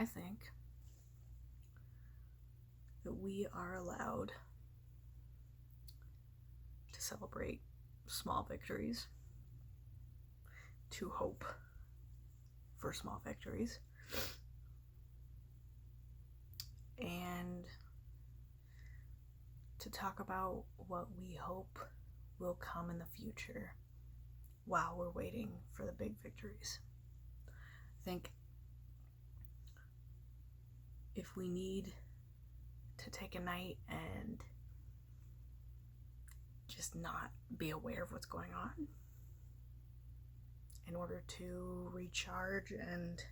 I think that we are allowed to celebrate small victories, to hope for small victories, and to talk about what we hope will come in the future while we're waiting for the big victories. I think if we need to take a night and just not be aware of what's going on in order to recharge and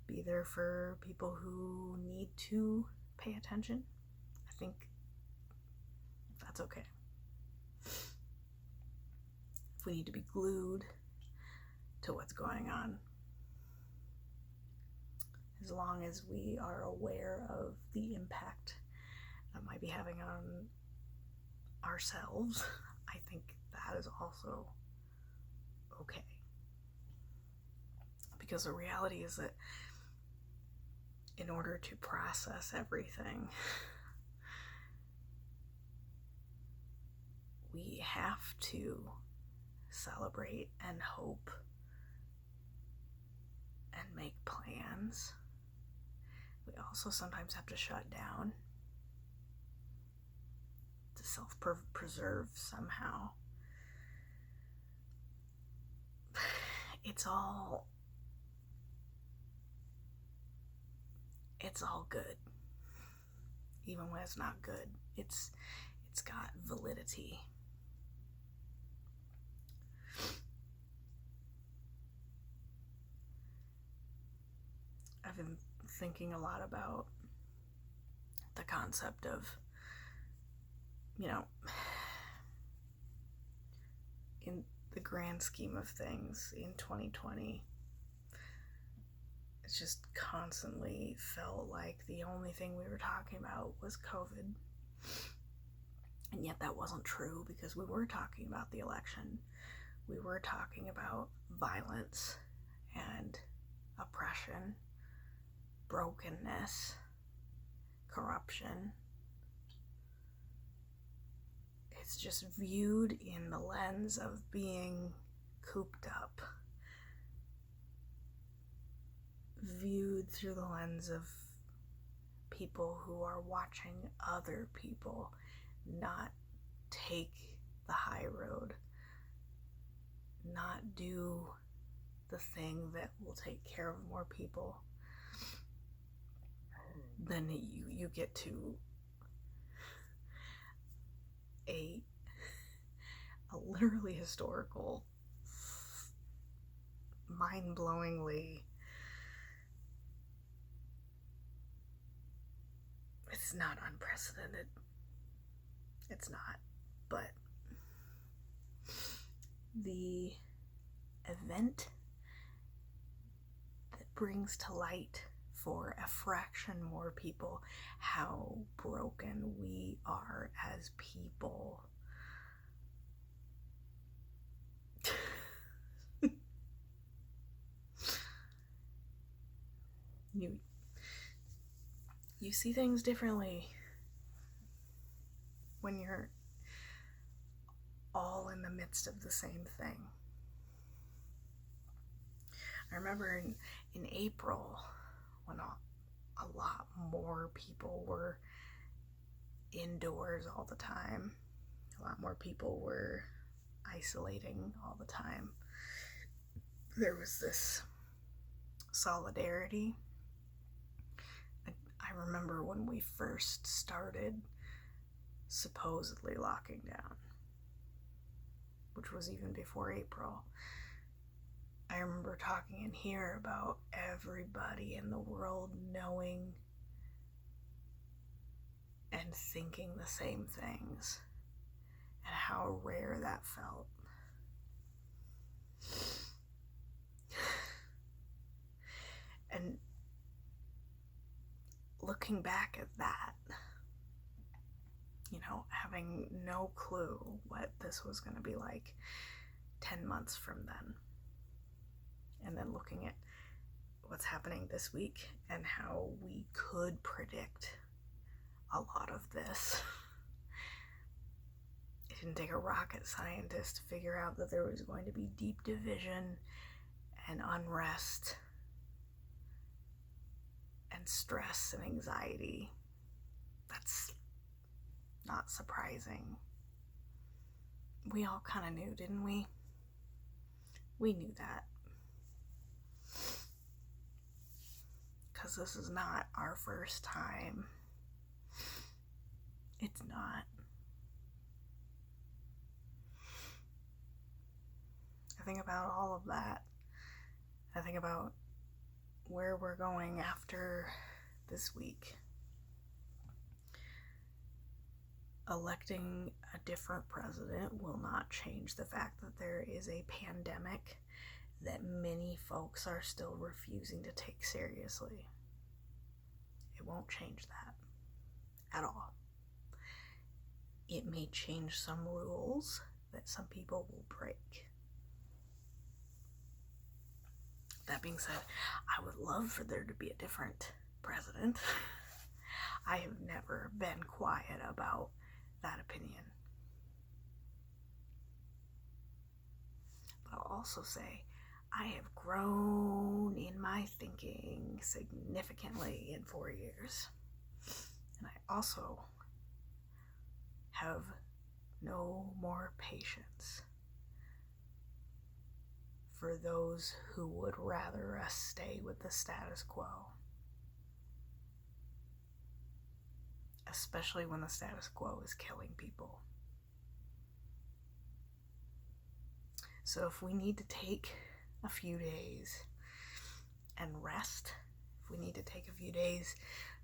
be there for people who need to pay attention, I think that's okay. If we need to be glued to what's going on, as long as we are aware of the impact that might be having on ourselves, I think that is also okay. Because the reality is that in order to process everything, we have to celebrate and hope and make plans. We also sometimes have to shut down to self-preserve somehow. It's all good. Even when it's not good, it's got validity. I've been thinking a lot about the concept of, in the grand scheme of things in 2020, it's just constantly felt like the only thing we were talking about was COVID. And yet that wasn't true, because we were talking about the election. We were talking about violence and oppression, brokenness, corruption. It's just viewed in the lens of being cooped up, viewed through the lens of people who are watching other people not take the high road, not do the thing that will take care of more people. Then you get to a literally historical, mind-blowingly, it's not unprecedented, it's not, but the event that brings to light for a fraction more people how broken we are as people. You see things differently when you're all in the midst of the same thing. I remember in April, when a lot more people were indoors all the time, a lot more people were isolating all the time, there was this solidarity. I remember when we first started supposedly locking down, which was even before April. I remember talking in here about everybody in the world knowing and thinking the same things, and how rare that felt. And looking back at that, having no clue what this was going to be like 10 months from then, and then looking at what's happening this week and how we could predict a lot of this. It didn't take a rocket scientist to figure out that there was going to be deep division and unrest and stress and anxiety. That's not surprising. We all kind of knew, didn't we? We knew that. Because this is not our first time. It's not. I think about all of that. I think about where we're going after this week. Electing a different president will not change the fact that there is a pandemic that many folks are still refusing to take seriously. It won't change that at all. It may change some rules that some people will break. That being said, I would love for there to be a different president. I have never been quiet about that opinion. But I'll also say I have grown in my thinking significantly in 4 years. And I also have no more patience for those who would rather us stay with the status quo. Especially when the status quo is killing people. So if we need to take a few days and rest, if we need to take a few days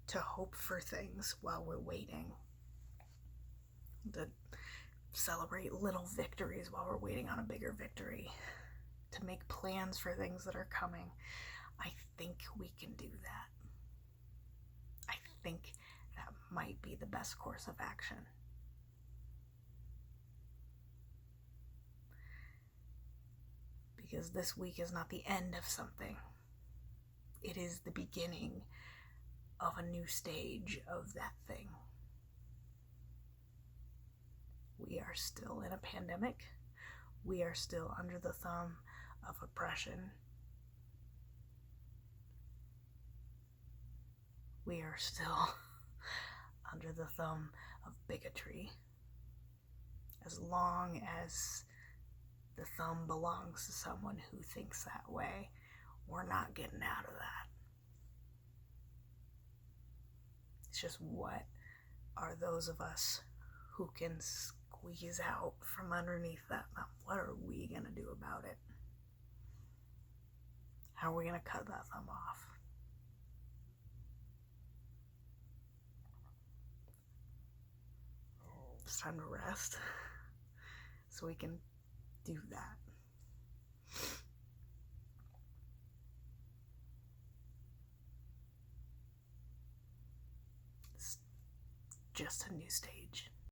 to hope for things while we're waiting, to celebrate little victories while we're waiting on a bigger victory, to make plans for things that are coming, I think we can do that. I think that might be the best course of action. Because this week is not the end of something. It is the beginning of a new stage of that thing. We are still in a pandemic. We are still under the thumb of oppression. We are still under the thumb of bigotry. As long as the thumb belongs to someone who thinks that way, we're not getting out of that. It's just, what are those of us who can squeeze out from underneath that thumb? What are we going to do about it? How are we going to cut that thumb off? It's time to rest so we can do that. It's just a new stage.